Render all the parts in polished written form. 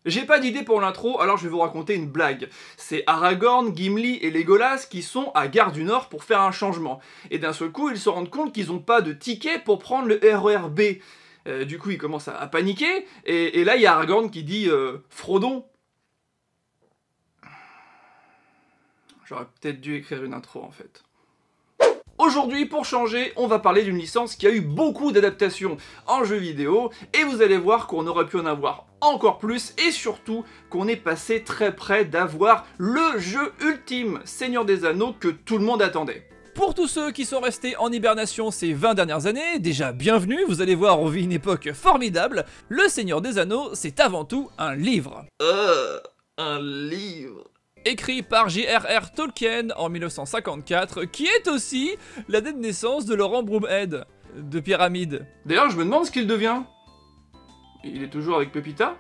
J'ai pas d'idée pour l'intro, alors je vais vous raconter une blague. C'est Aragorn, Gimli et Legolas qui sont à Gare du Nord pour faire un changement. Et d'un seul coup, ils se rendent compte qu'ils ont pas de ticket pour prendre le RER B. Du coup, ils commencent à paniquer, et là, il y a Aragorn qui dit « Frodon ». J'aurais peut-être dû écrire une intro, en fait. Aujourd'hui, pour changer, on va parler d'une licence qui a eu beaucoup d'adaptations en jeux vidéo, et vous allez voir qu'on aurait pu en avoir encore plus, et surtout qu'on est passé très près d'avoir le jeu ultime, Seigneur des Anneaux, que tout le monde attendait. Pour tous ceux qui sont restés en hibernation ces 20 dernières années, déjà bienvenue, vous allez voir, on vit une époque formidable. Le Seigneur des Anneaux, c'est avant tout un livre. Un livre. Écrit par J.R.R. Tolkien en 1954, qui est aussi l'année de naissance de Laurent Broomhead, de Pyramide. D'ailleurs, je me demande ce qu'il devient. Il est toujours avec Pépita ?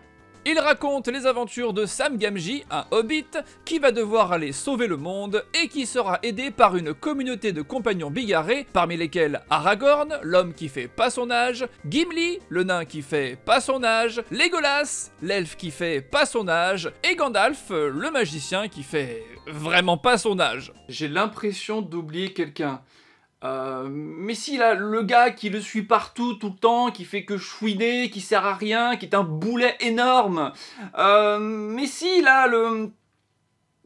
Il raconte les aventures de Sam Gamgee, un hobbit, qui va devoir aller sauver le monde et qui sera aidé par une communauté de compagnons bigarrés, parmi lesquels Aragorn, l'homme qui fait pas son âge, Gimli, le nain qui fait pas son âge, Legolas, l'elfe qui fait pas son âge, et Gandalf, le magicien qui fait vraiment pas son âge. J'ai l'impression d'oublier quelqu'un. Mais si, là, le gars qui le suit partout, tout le temps, qui fait que chouiner, qui sert à rien, qui est un boulet énorme. Mais si, là, le...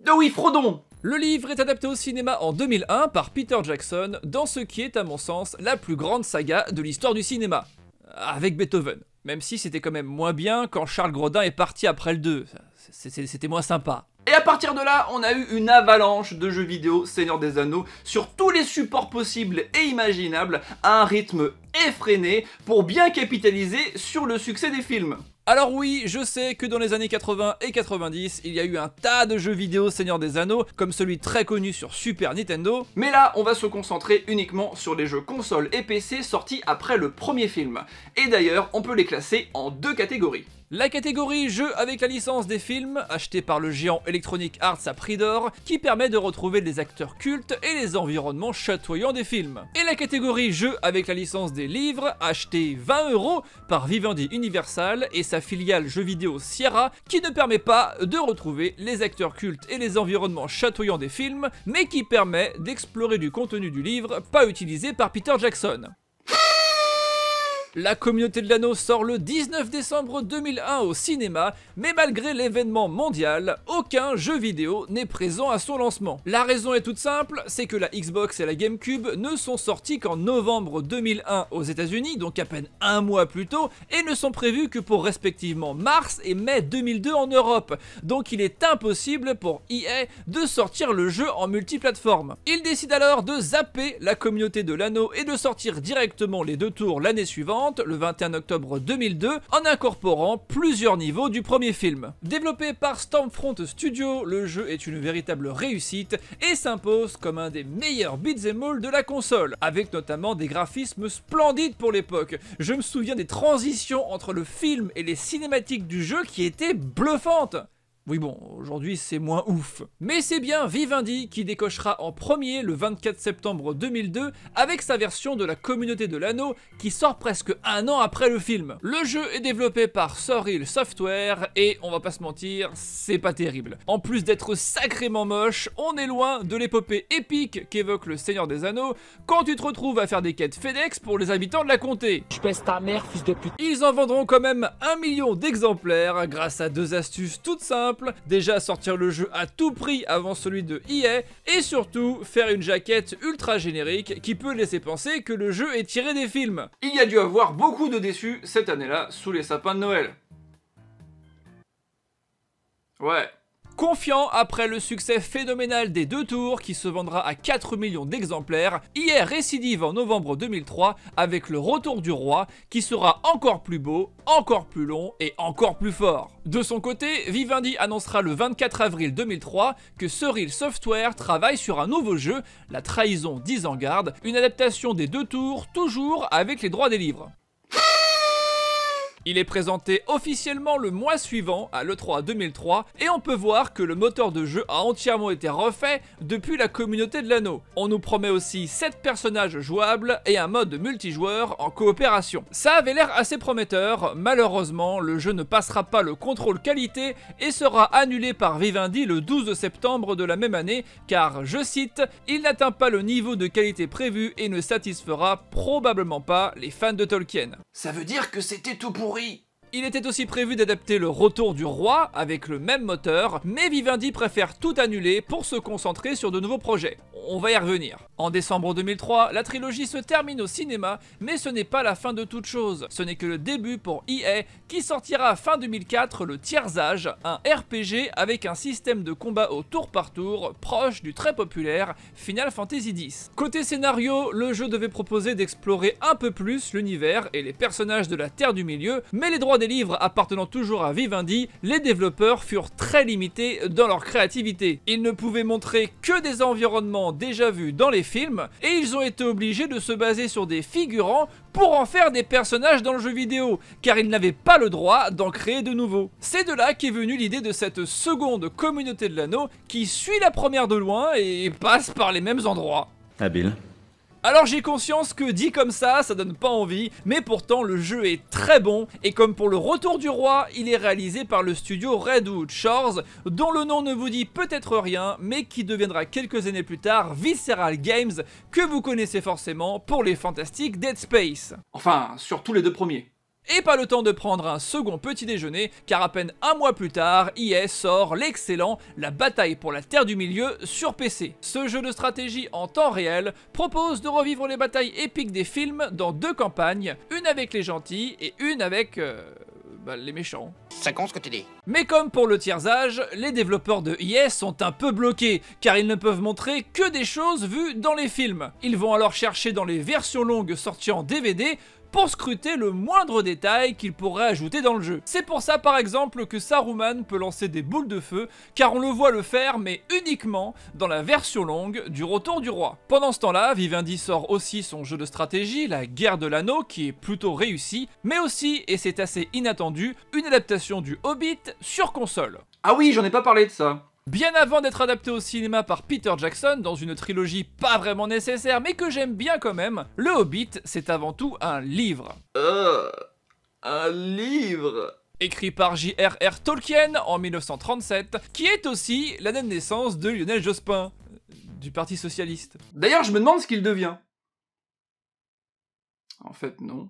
Oh oui, Frodon. Le livre est adapté au cinéma en 2001 par Peter Jackson, dans ce qui est, à mon sens, la plus grande saga de l'histoire du cinéma. Avec Beethoven. Même si c'était quand même moins bien quand Charles Grodin est parti après le 2. C'était moins sympa. Et à partir de là, on a eu une avalanche de jeux vidéo Seigneur des Anneaux sur tous les supports possibles et imaginables à un rythme effréné pour bien capitaliser sur le succès des films. Alors oui, je sais que dans les années 80 et 90, il y a eu un tas de jeux vidéo Seigneur des Anneaux, comme celui très connu sur Super Nintendo. Mais là, on va se concentrer uniquement sur les jeux consoles et PC sortis après le premier film. Et d'ailleurs, on peut les classer en deux catégories. La catégorie jeux avec la licence des films, achetée par le géant Electronic Arts à prix d'or, qui permet de retrouver les acteurs cultes et les environnements chatoyants des films. Et la catégorie jeux avec la licence des livres, achetée 20 € par Vivendi Universal et sa filiale jeux vidéo Sierra, qui ne permet pas de retrouver les acteurs cultes et les environnements chatoyants des films, mais qui permet d'explorer du contenu du livre pas utilisé par Peter Jackson. La Communauté de l'Anneau sort le 19 décembre 2001 au cinéma, mais malgré l'événement mondial, aucun jeu vidéo n'est présent à son lancement. La raison est toute simple, c'est que la Xbox et la GameCube ne sont sortis qu'en novembre 2001 aux États-Unis, donc à peine un mois plus tôt, et ne sont prévus que pour respectivement mars et mai 2002 en Europe. Donc il est impossible pour EA de sortir le jeu en multiplateforme. Il décide alors de zapper la Communauté de l'Anneau et de sortir directement les deux tours l'année suivante, le 21 octobre 2002, en incorporant plusieurs niveaux du premier film. Développé par Stormfront Studio, le jeu est une véritable réussite et s'impose comme un des meilleurs beat'em all de la console, avec notamment des graphismes splendides pour l'époque. Je me souviens des transitions entre le film et les cinématiques du jeu qui étaient bluffantes. Oui bon, aujourd'hui c'est moins ouf. Mais c'est bien Vivendi qui décochera en premier le 24 septembre 2002 avec sa version de la Communauté de l'Anneau qui sort presque un an après le film. Le jeu est développé par Surreal Software et on va pas se mentir, c'est pas terrible. En plus d'être sacrément moche, on est loin de l'épopée épique qu'évoque le Seigneur des Anneaux quand tu te retrouves à faire des quêtes FedEx pour les habitants de la comté. Je pèse ta mère, fils de pute. Ils en vendront quand même 1 million d'exemplaires grâce à deux astuces toutes simples. Déjà sortir le jeu à tout prix avant celui de EA et surtout faire une jaquette ultra générique qui peut laisser penser que le jeu est tiré des films. Il y a dû avoir beaucoup de déçus cette année-là sous les sapins de Noël. Ouais. Confiant après le succès phénoménal des deux tours qui se vendra à 4 millions d'exemplaires, EA récidive en novembre 2003 avec le Retour du Roi qui sera encore plus beau, encore plus long et encore plus fort. De son côté, Vivendi annoncera le 24 avril 2003 que Surreal Software travaille sur un nouveau jeu, La Trahison d'Isengard, une adaptation des deux tours toujours avec les droits des livres. Il est présenté officiellement le mois suivant, à l'E3 2003, et on peut voir que le moteur de jeu a entièrement été refait depuis la communauté de l'anneau. On nous promet aussi 7 personnages jouables et un mode multijoueur en coopération. Ça avait l'air assez prometteur, malheureusement le jeu ne passera pas le contrôle qualité et sera annulé par Vivendi le 12 septembre de la même année car, je cite, « il n'atteint pas le niveau de qualité prévu et ne satisfera probablement pas les fans de Tolkien ». Ça veut dire que c'était tout pourri. Il était aussi prévu d'adapter le Retour du Roi avec le même moteur, mais Vivendi préfère tout annuler pour se concentrer sur de nouveaux projets. On va y revenir. En décembre 2003, la trilogie se termine au cinéma, mais ce n'est pas la fin de toute chose. Ce n'est que le début pour EA, qui sortira fin 2004 le Tiersage, un RPG avec un système de combat au tour par tour proche du très populaire Final Fantasy X. Côté scénario, le jeu devait proposer d'explorer un peu plus l'univers et les personnages de la Terre du Milieu, mais les droits des livres appartenant toujours à Vivendi, les développeurs furent très limités dans leur créativité. Ils ne pouvaient montrer que des environnements déjà vus dans les films, et ils ont été obligés de se baser sur des figurants pour en faire des personnages dans le jeu vidéo, car ils n'avaient pas le droit d'en créer de nouveaux. C'est de là qu'est venue l'idée de cette seconde communauté de l'anneau qui suit la première de loin et passe par les mêmes endroits. Habile. Alors j'ai conscience que dit comme ça donne pas envie, mais pourtant le jeu est très bon, et comme pour le Retour du Roi, il est réalisé par le studio Redwood Shores, dont le nom ne vous dit peut-être rien, mais qui deviendra quelques années plus tard Visceral Games, que vous connaissez forcément pour les fantastiques Dead Space. Enfin, surtout les deux premiers. Et pas le temps de prendre un second petit déjeuner, car à peine un mois plus tard, EA sort l'excellent La Bataille pour la Terre du Milieu sur PC. Ce jeu de stratégie en temps réel propose de revivre les batailles épiques des films dans 2 campagnes, une avec les gentils et une avec... les méchants. Ça compte ce que tu dis. Mais comme pour le tiersage, les développeurs de EA sont un peu bloqués, car ils ne peuvent montrer que des choses vues dans les films. Ils vont alors chercher dans les versions longues sorties en DVD pour scruter le moindre détail qu'ils pourraient ajouter dans le jeu. C'est pour ça par exemple que Saruman peut lancer des boules de feu, car on le voit le faire mais uniquement dans la version longue du Retour du Roi. Pendant ce temps-là, Vivendi sort aussi son jeu de stratégie, La Guerre de l'Anneau, qui est plutôt réussi, mais aussi, et c'est assez inattendu, une adaptation du Hobbit sur console. Ah oui, j'en ai pas parlé de ça. Bien avant d'être adapté au cinéma par Peter Jackson dans une trilogie pas vraiment nécessaire mais que j'aime bien quand même, le Hobbit c'est avant tout un livre. Un livre. Écrit par J.R.R. Tolkien en 1937, qui est aussi l'année de naissance de Lionel Jospin, du Parti Socialiste. D'ailleurs, je me demande ce qu'il devient. En fait, non.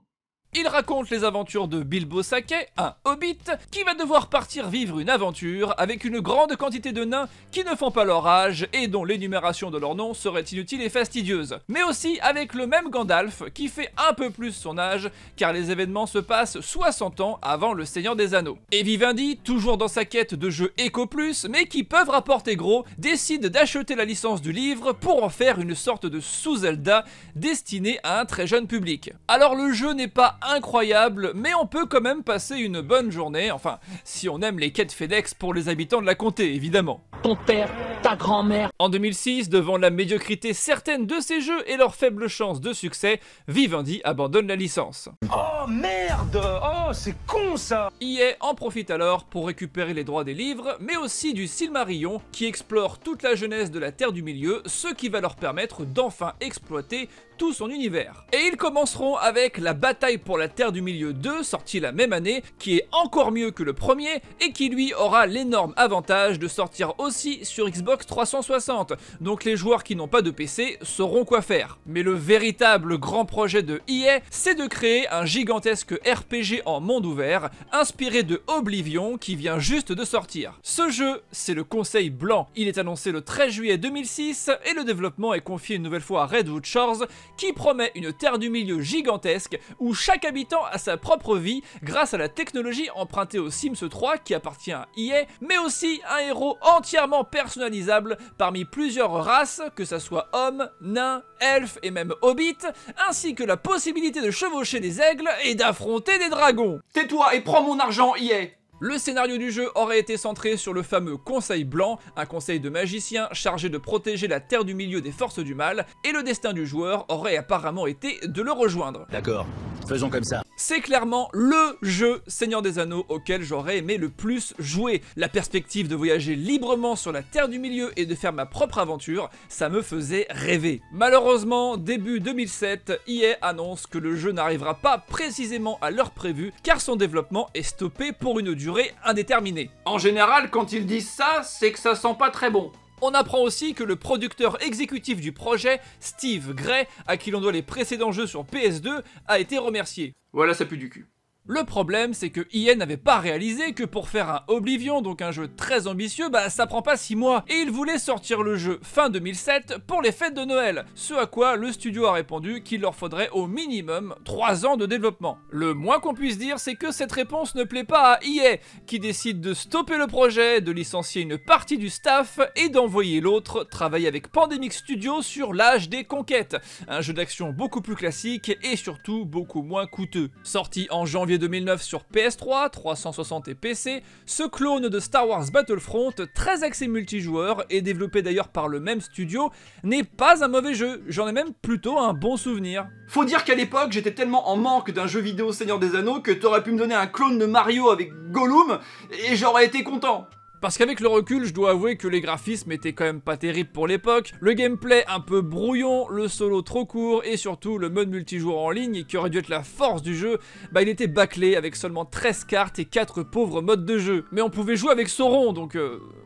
Il raconte les aventures de Bilbo Saquet, un hobbit, qui va devoir partir vivre une aventure avec une grande quantité de nains qui ne font pas leur âge et dont l'énumération de leurs noms serait inutile et fastidieuse. Mais aussi avec le même Gandalf qui fait un peu plus son âge car les événements se passent 60 ans avant le Seigneur des Anneaux. Et Vivendi, toujours dans sa quête de jeux Eco Plus, mais qui peuvent rapporter gros, décide d'acheter la licence du livre pour en faire une sorte de sous-Zelda destiné à un très jeune public. Alors le jeu n'est pas incroyable, mais on peut quand même passer une bonne journée, enfin, si on aime les quêtes FedEx pour les habitants de la comté, évidemment. Ton père, ta grand-mère. En 2006, devant la médiocrité certaine de ces jeux et leurs faibles chances de succès, Vivendi abandonne la licence. Oh merde. Oh, c'est con ça. EA en profite alors pour récupérer les droits des livres, mais aussi du Silmarillion, qui explore toute la jeunesse de la Terre du Milieu, ce qui va leur permettre d'enfin exploiter tout son univers. Et ils commenceront avec La Bataille pour la Terre du Milieu 2, sorti la même année, qui est encore mieux que le premier, et qui lui aura l'énorme avantage de sortir aussi sur Xbox 360, donc les joueurs qui n'ont pas de PC sauront quoi faire. Mais le véritable grand projet de EA, c'est de créer un gigantesque RPG en monde ouvert, inspiré de Oblivion, qui vient juste de sortir. Ce jeu, c'est le Conseil Blanc. Il est annoncé le 13 juillet 2006, et le développement est confié une nouvelle fois à Redwood Shores, qui promet une Terre du Milieu gigantesque où chaque habitant a sa propre vie grâce à la technologie empruntée au Sims 3 qui appartient à EA, mais aussi un héros entièrement personnalisable parmi plusieurs races, que ça soit hommes, nains, elfes et même hobbits, ainsi que la possibilité de chevaucher des aigles et d'affronter des dragons. Tais-toi et prends mon argent, EA. Le scénario du jeu aurait été centré sur le fameux Conseil Blanc, un conseil de magiciens chargé de protéger la Terre du Milieu des forces du mal, et le destin du joueur aurait apparemment été de le rejoindre. D'accord. Faisons comme ça. C'est clairement le jeu Seigneur des Anneaux auquel j'aurais aimé le plus jouer. La perspective de voyager librement sur la Terre du Milieu et de faire ma propre aventure, ça me faisait rêver. Malheureusement, début 2007, EA annonce que le jeu n'arrivera pas précisément à l'heure prévue car son développement est stoppé pour une durée indéterminée. En général, quand ils disent ça, c'est que ça sent pas très bon. On apprend aussi que le producteur exécutif du projet, Steve Gray, à qui l'on doit les précédents jeux sur PS2, a été remercié. Voilà, ça pue du cul. Le problème, c'est que EA n'avait pas réalisé que pour faire un Oblivion, donc un jeu très ambitieux, ça prend pas 6 mois, et il voulait sortir le jeu fin 2007 pour les fêtes de Noël, ce à quoi le studio a répondu qu'il leur faudrait au minimum 3 ans de développement. Le moins qu'on puisse dire, c'est que cette réponse ne plaît pas à EA, qui décide de stopper le projet, de licencier une partie du staff, et d'envoyer l'autre travailler avec Pandemic Studios sur l'Âge des Conquêtes, un jeu d'action beaucoup plus classique et surtout beaucoup moins coûteux. Sorti en janvier 2009 sur PS3, 360 et PC, ce clone de Star Wars Battlefront, très axé multijoueur et développé d'ailleurs par le même studio, n'est pas un mauvais jeu, j'en ai même plutôt un bon souvenir. Faut dire qu'à l'époque, j'étais tellement en manque d'un jeu vidéo Seigneur des Anneaux que t'aurais pu me donner un clone de Mario avec Gollum et j'aurais été content. Parce qu'avec le recul, je dois avouer que les graphismes étaient quand même pas terribles pour l'époque, le gameplay un peu brouillon, le solo trop court et surtout le mode multijoueur en ligne qui aurait dû être la force du jeu, il était bâclé avec seulement 13 cartes et 4 pauvres modes de jeu. Mais on pouvait jouer avec Sauron donc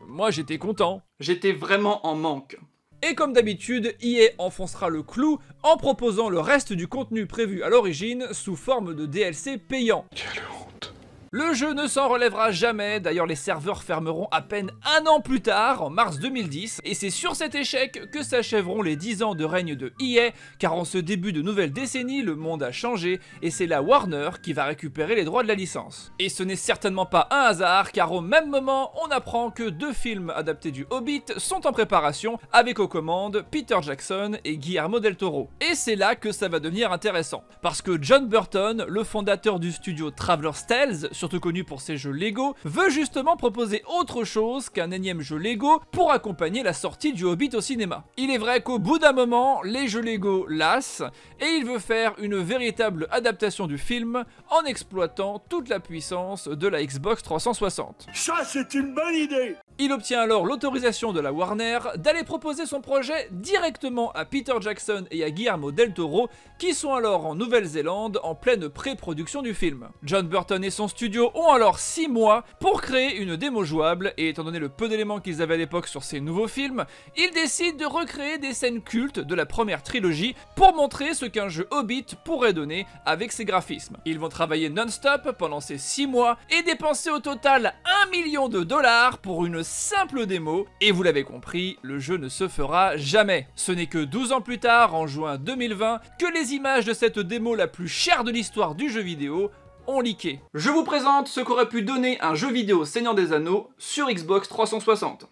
moi j'étais content. J'étais vraiment en manque. Et comme d'habitude, EA enfoncera le clou en proposant le reste du contenu prévu à l'origine sous forme de DLC payant. Quelle honte. Le jeu ne s'en relèvera jamais, d'ailleurs les serveurs fermeront à peine un an plus tard, en mars 2010, et c'est sur cet échec que s'achèveront les 10 ans de règne de EA, car en ce début de nouvelle décennie, le monde a changé, et c'est la Warner qui va récupérer les droits de la licence. Et ce n'est certainement pas un hasard, car au même moment, on apprend que 2 films adaptés du Hobbit sont en préparation, avec aux commandes Peter Jackson et Guillermo del Toro. Et c'est là que ça va devenir intéressant, parce que John Burton, le fondateur du studio Traveler's Tales, surtout connu pour ses jeux Lego, veut justement proposer autre chose qu'un énième jeu Lego pour accompagner la sortie du Hobbit au cinéma. Il est vrai qu'au bout d'un moment, les jeux Lego lassent, et il veut faire une véritable adaptation du film en exploitant toute la puissance de la Xbox 360. Ça, c'est une bonne idée. Il obtient alors l'autorisation de la Warner d'aller proposer son projet directement à Peter Jackson et à Guillermo del Toro, qui sont alors en Nouvelle-Zélande en pleine pré-production du film. John Burton et son studio ont alors 6 mois pour créer une démo jouable, et étant donné le peu d'éléments qu'ils avaient à l'époque sur ces nouveaux films, ils décident de recréer des scènes cultes de la première trilogie pour montrer ce qu'un jeu Hobbit pourrait donner avec ses graphismes. Ils vont travailler non-stop pendant ces 6 mois et dépenser au total $1 million pour une simple démo, et vous l'avez compris, le jeu ne se fera jamais. Ce n'est que 12 ans plus tard, en juin 2020, que les images de cette démo la plus chère de l'histoire du jeu vidéo ont leaké. Je vous présente ce qu'aurait pu donner un jeu vidéo Seigneur des Anneaux sur Xbox 360.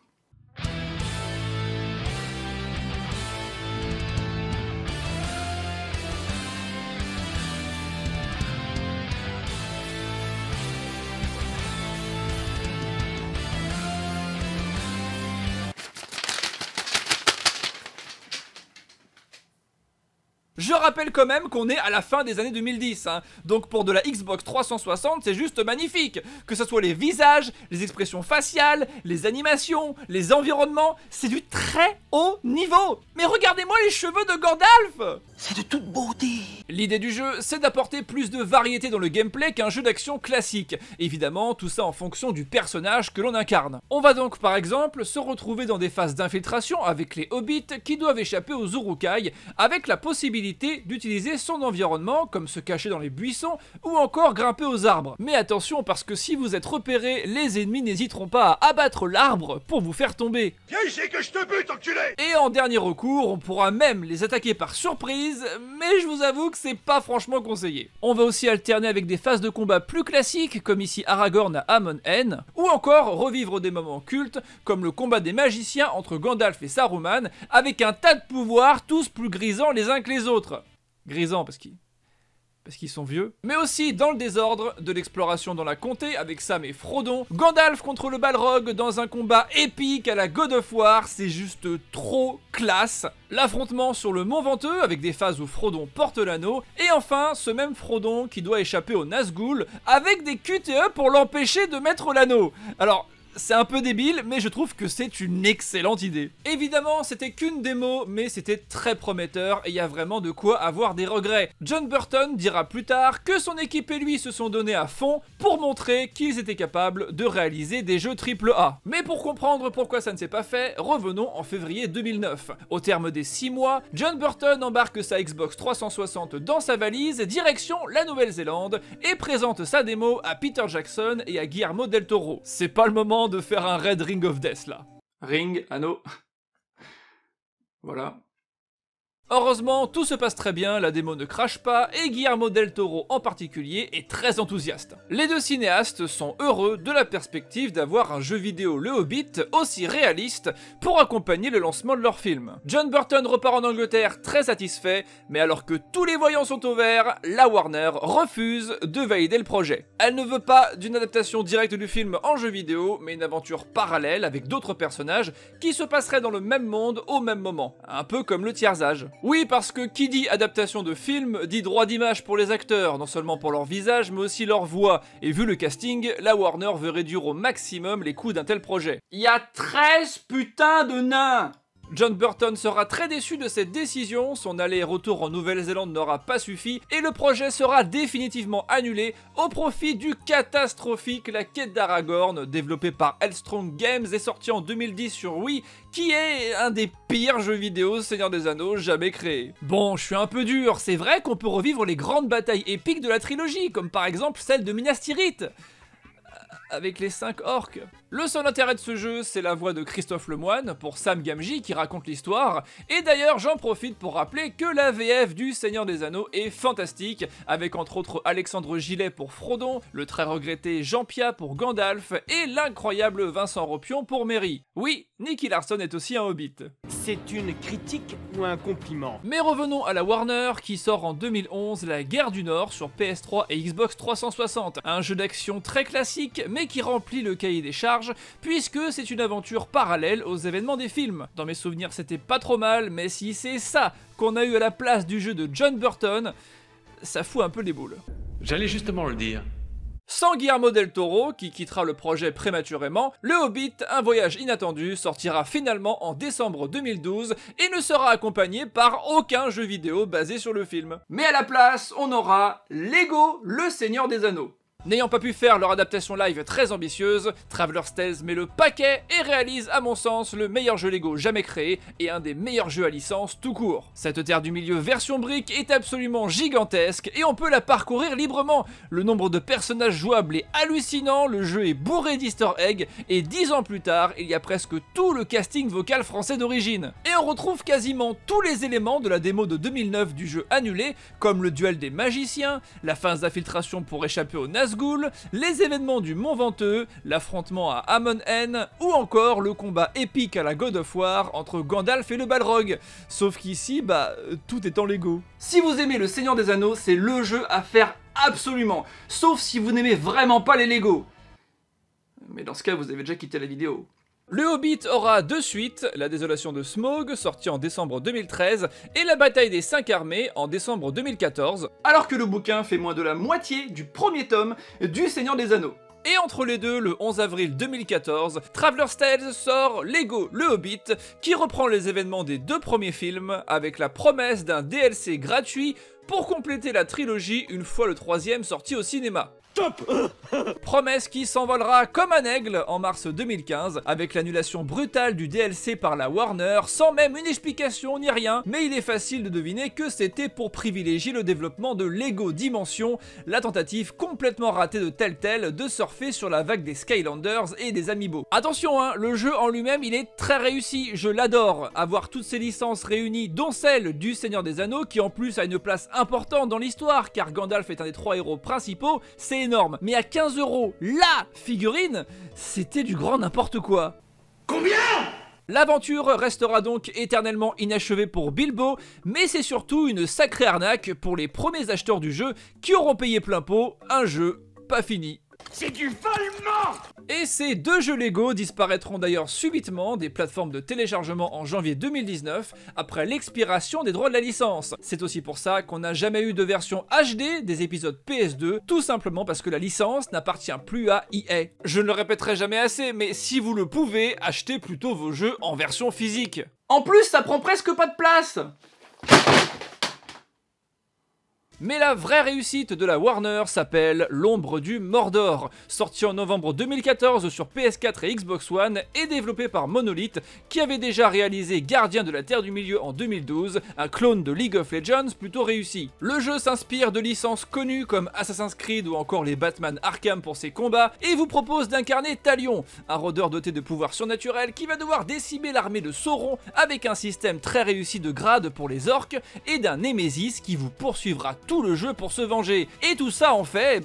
Je rappelle quand même qu'on est à la fin des années 2010, donc pour de la Xbox 360, c'est juste magnifique. Que ce soit les visages, les expressions faciales, les animations, les environnements, c'est du très haut niveau. Mais regardez-moi les cheveux de Gandalf! C'est de toute beauté. L'idée du jeu, c'est d'apporter plus de variété dans le gameplay qu'un jeu d'action classique. Évidemment, tout ça en fonction du personnage que l'on incarne. On va donc par exemple se retrouver dans des phases d'infiltration avec les hobbits qui doivent échapper aux Uruk-hai, avec la possibilité d'utiliser son environnement comme se cacher dans les buissons ou encore grimper aux arbres. Mais attention, parce que si vous êtes repéré, les ennemis n'hésiteront pas à abattre l'arbre pour vous faire tomber. Viens ici que je te bute, enculé. Et en dernier recours, on pourra même les attaquer par surprise, mais je vous avoue que c'est pas franchement conseillé. On va aussi alterner avec des phases de combat plus classiques, comme ici Aragorn à Amon Hen, ou encore revivre des moments cultes, comme le combat des magiciens entre Gandalf et Saruman, avec un tas de pouvoirs tous plus grisants les uns que les autres. Grisants parce qu'ils parce qu'ils sont vieux, mais aussi dans le désordre de l'exploration dans la comté avec Sam et Frodon, Gandalf contre le Balrog dans un combat épique à la God of War, c'est juste trop classe, l'affrontement sur le Mont Venteux avec des phases où Frodon porte l'anneau, et enfin ce même Frodon qui doit échapper au Nazgûl avec des QTE pour l'empêcher de mettre l'anneau. Alors, c'est un peu débile, mais je trouve que c'est une excellente idée. Évidemment, c'était qu'une démo, mais c'était très prometteur et il y a vraiment de quoi avoir des regrets. John Burton dira plus tard que son équipe et lui se sont donnés à fond pour montrer qu'ils étaient capables de réaliser des jeux AAA. Mais pour comprendre pourquoi ça ne s'est pas fait, revenons en février 2009. Au terme des 6 mois, John Burton embarque sa Xbox 360 dans sa valise, direction la Nouvelle-Zélande, et présente sa démo à Peter Jackson et à Guillermo del Toro. C'est pas le moment de faire un raid Ring of Death là. Ring, anneau. Voilà. Heureusement, tout se passe très bien, la démo ne crache pas, et Guillermo del Toro en particulier est très enthousiaste. Les deux cinéastes sont heureux de la perspective d'avoir un jeu vidéo Le Hobbit aussi réaliste pour accompagner le lancement de leur film. John Burton repart en Angleterre très satisfait, mais alors que tous les voyants sont au vert, la Warner refuse de valider le projet. Elle ne veut pas d'une adaptation directe du film en jeu vidéo, mais une aventure parallèle avec d'autres personnages qui se passeraient dans le même monde au même moment, un peu comme le Tiers-Âge. Oui, parce que qui dit adaptation de film dit droit d'image pour les acteurs, non seulement pour leur visage, mais aussi leur voix. Et vu le casting, la Warner veut réduire au maximum les coûts d'un tel projet. Il y a 13 putains de nains. John Burton sera très déçu de cette décision, son aller-retour en Nouvelle-Zélande n'aura pas suffi, et le projet sera définitivement annulé au profit du catastrophique La Quête d'Aragorn, développé par Hellstrong Games et sorti en 2010 sur Wii, qui est un des pires jeux vidéo Seigneur des Anneaux jamais créés. Bon, je suis un peu dur, c'est vrai qu'on peut revivre les grandes batailles épiques de la trilogie, comme par exemple celle de Minas Tirith, avec les 5 orques. Le seul intérêt de ce jeu, c'est la voix de Christophe Lemoine pour Sam Gamgee qui raconte l'histoire, et d'ailleurs j'en profite pour rappeler que la VF du Seigneur des Anneaux est fantastique, avec entre autres Alexandre Gillet pour Frodon, le très regretté Jean Pia pour Gandalf, et l'incroyable Vincent Ropion pour Merry. Oui, Nicky Larson est aussi un hobbit. C'est une critique ou un compliment? Mais revenons à la Warner qui sort en 2011 La Guerre du Nord sur PS3 et Xbox 360, un jeu d'action très classique mais qui remplit le cahier des charges puisque c'est une aventure parallèle aux événements des films. Dans mes souvenirs c'était pas trop mal, mais si c'est ça qu'on a eu à la place du jeu de John Burton, ça fout un peu les boules. J'allais justement le dire. Sans Guillermo del Toro, qui quittera le projet prématurément, Le Hobbit, un voyage inattendu, sortira finalement en décembre 2012 et ne sera accompagné par aucun jeu vidéo basé sur le film. Mais à la place, on aura Lego, le Seigneur des Anneaux. N'ayant pas pu faire leur adaptation live très ambitieuse, Traveler's Tales met le paquet et réalise à mon sens le meilleur jeu Lego jamais créé et un des meilleurs jeux à licence tout court. Cette Terre du Milieu version brique est absolument gigantesque et on peut la parcourir librement. Le nombre de personnages jouables est hallucinant, le jeu est bourré d'easter eggs et 10 ans plus tard, il y a presque tout le casting vocal français d'origine. Et on retrouve quasiment tous les éléments de la démo de 2009 du jeu annulé, comme le duel des magiciens, la phase d'infiltration pour échapper au Nazgûl, les événements du Mont Venteux, l'affrontement à Amon Hen, ou encore le combat épique à la God of War entre Gandalf et le Balrog. Sauf qu'ici, tout est en Lego. Si vous aimez le Seigneur des Anneaux, c'est le jeu à faire absolument. Sauf si vous n'aimez vraiment pas les Lego. Mais dans ce cas, vous avez déjà quitté la vidéo. Le Hobbit aura deux suites, La Désolation de Smaug, sorti en décembre 2013, et La Bataille des 5 armées, en décembre 2014, alors que le bouquin fait moins de la moitié du premier tome du Seigneur des Anneaux. Et entre les deux, le 11 avril 2014, Traveler's Tales sort Lego Le Hobbit, qui reprend les événements des deux premiers films, avec la promesse d'un DLC gratuit pour compléter la trilogie une fois le troisième sorti au cinéma. Top. Promesse qui s'envolera comme un aigle en mars 2015 avec l'annulation brutale du DLC par la Warner sans même une explication ni rien, mais il est facile de deviner que c'était pour privilégier le développement de Lego Dimension, la tentative complètement ratée de Telltale de surfer sur la vague des Skylanders et des Amiibo. Attention le jeu en lui-même il est très réussi, je l'adore, avoir toutes ces licences réunies dont celle du Seigneur des Anneaux qui en plus a une place importante dans l'histoire car Gandalf est un des 3 héros principaux, c'est énorme, mais à 15 € la figurine, c'était du grand n'importe quoi. Combien? L'aventure restera donc éternellement inachevée pour Bilbo, mais c'est surtout une sacrée arnaque pour les premiers acheteurs du jeu qui auront payé plein pot un jeu pas fini. C'est du volement! Et ces 2 jeux Lego disparaîtront d'ailleurs subitement des plateformes de téléchargement en janvier 2019 après l'expiration des droits de la licence. C'est aussi pour ça qu'on n'a jamais eu de version HD des épisodes PS2, tout simplement parce que la licence n'appartient plus à EA. Je ne le répéterai jamais assez, mais si vous le pouvez, achetez plutôt vos jeux en version physique. En plus, ça prend presque pas de place. Mais la vraie réussite de la Warner s'appelle L'ombre du Mordor, sorti en novembre 2014 sur PS4 et Xbox One et développé par Monolith, qui avait déjà réalisé Gardien de la Terre du Milieu en 2012, un clone de League of Legends plutôt réussi. Le jeu s'inspire de licences connues comme Assassin's Creed ou encore les Batman Arkham pour ses combats et vous propose d'incarner Talion, un rôdeur doté de pouvoirs surnaturels qui va devoir décimer l'armée de Sauron avec un système très réussi de grades pour les orques et d'un Némésis qui vous poursuivra tout le jeu pour se venger. Et tout ça en fait,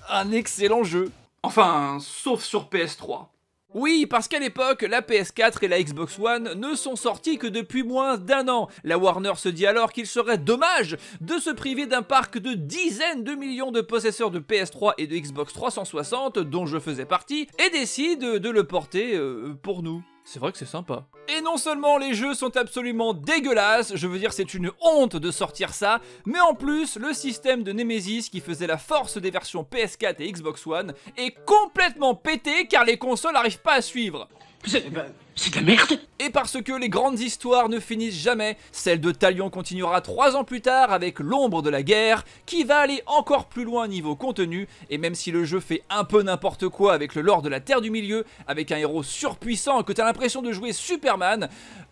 un excellent jeu. Enfin, sauf sur PS3. Oui, parce qu'à l'époque, la PS4 et la Xbox One ne sont sortis que depuis moins d'1 an. La Warner se dit alors qu'il serait dommage de se priver d'un parc de dizaines de millions de possesseurs de PS3 et de Xbox 360, dont je faisais partie, et décide de le porter pour nous. C'est vrai que c'est sympa. Et non seulement les jeux sont absolument dégueulasses, je veux dire c'est une honte de sortir ça, mais en plus le système de Nemesis qui faisait la force des versions PS4 et Xbox One est complètement pété car les consoles n'arrivent pas à suivre. C'est de la merde! Et parce que les grandes histoires ne finissent jamais, celle de Talion continuera 3 ans plus tard avec l'ombre de la guerre, qui va aller encore plus loin niveau contenu, et même si le jeu fait un peu n'importe quoi avec le lore de la Terre du Milieu, avec un héros surpuissant que t'as l'impression de jouer Superman,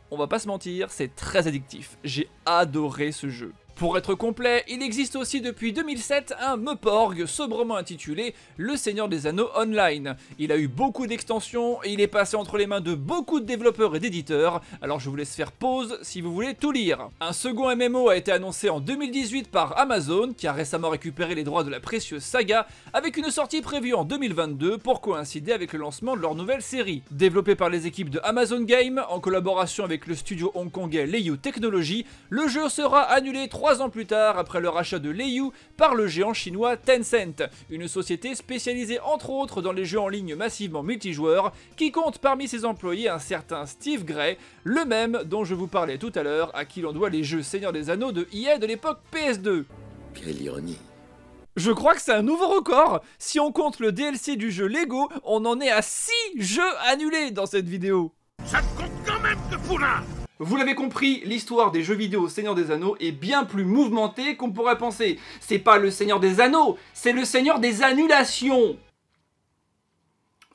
on va pas se mentir, c'est très addictif. J'ai adoré ce jeu. Pour être complet, il existe aussi depuis 2007 un Meporg sobrement intitulé Le Seigneur des Anneaux Online. Il a eu beaucoup d'extensions et il est passé entre les mains de beaucoup de développeurs et d'éditeurs, alors je vous laisse faire pause si vous voulez tout lire. Un second MMO a été annoncé en 2018 par Amazon, qui a récemment récupéré les droits de la précieuse saga, avec une sortie prévue en 2022 pour coïncider avec le lancement de leur nouvelle série. Développé par les équipes de Amazon Game, en collaboration avec le studio hongkongais Leyou Technology, le jeu sera annulé 3 ans plus tard après le rachat de Leyou par le géant chinois Tencent, une société spécialisée entre autres dans les jeux en ligne massivement multijoueurs, qui compte parmi ses employés un certain Steve Gray, le même dont je vous parlais tout à l'heure, à qui l'on doit les jeux Seigneur des Anneaux de EA de l'époque PS2. Quelle ironie. Je crois que c'est un nouveau record. Si on compte le DLC du jeu Lego, on en est à 6 jeux annulés dans cette vidéo. Ça te compte quand même que poulain! Vous l'avez compris, l'histoire des jeux vidéo Seigneur des Anneaux est bien plus mouvementée qu'on pourrait penser. C'est pas le Seigneur des Anneaux, c'est le Seigneur des annulations.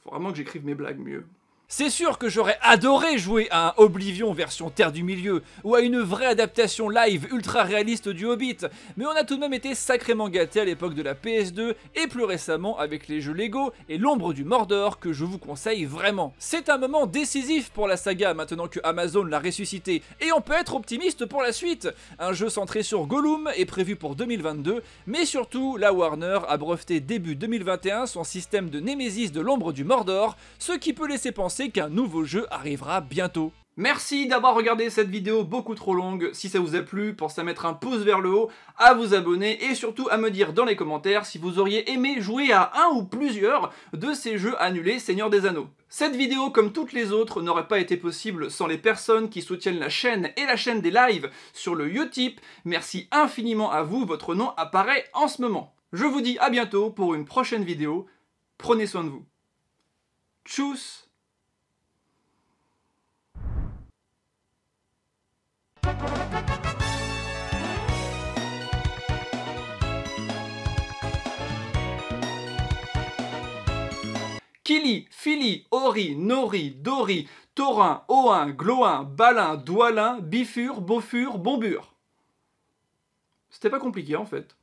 Faut vraiment que j'écrive mes blagues mieux. C'est sûr que j'aurais adoré jouer à un Oblivion version Terre du Milieu, ou à une vraie adaptation live ultra réaliste du Hobbit, mais on a tout de même été sacrément gâtés à l'époque de la PS2, et plus récemment avec les jeux Lego et l'ombre du Mordor que je vous conseille vraiment. C'est un moment décisif pour la saga maintenant que Amazon l'a ressuscité, et on peut être optimiste pour la suite. Un jeu centré sur Gollum est prévu pour 2022, mais surtout la Warner a breveté début 2021 son système de Némésis de l'ombre du Mordor, ce qui peut laisser penser qu'un nouveau jeu arrivera bientôt. Merci d'avoir regardé cette vidéo beaucoup trop longue. Si ça vous a plu, pensez à mettre un pouce vers le haut, à vous abonner et surtout à me dire dans les commentaires si vous auriez aimé jouer à un ou plusieurs de ces jeux annulés Seigneur des Anneaux. Cette vidéo, comme toutes les autres, n'aurait pas été possible sans les personnes qui soutiennent la chaîne et la chaîne des lives sur le Utip. Merci infiniment à vous, votre nom apparaît en ce moment. Je vous dis à bientôt pour une prochaine vidéo. Prenez soin de vous. Tchuss! Kili, Fili, Ori, Nori, Dori, Taurin, Oin, Gloin, Balin, Doualin, Bifur, Beaufur, Bombur. C'était pas compliqué en fait.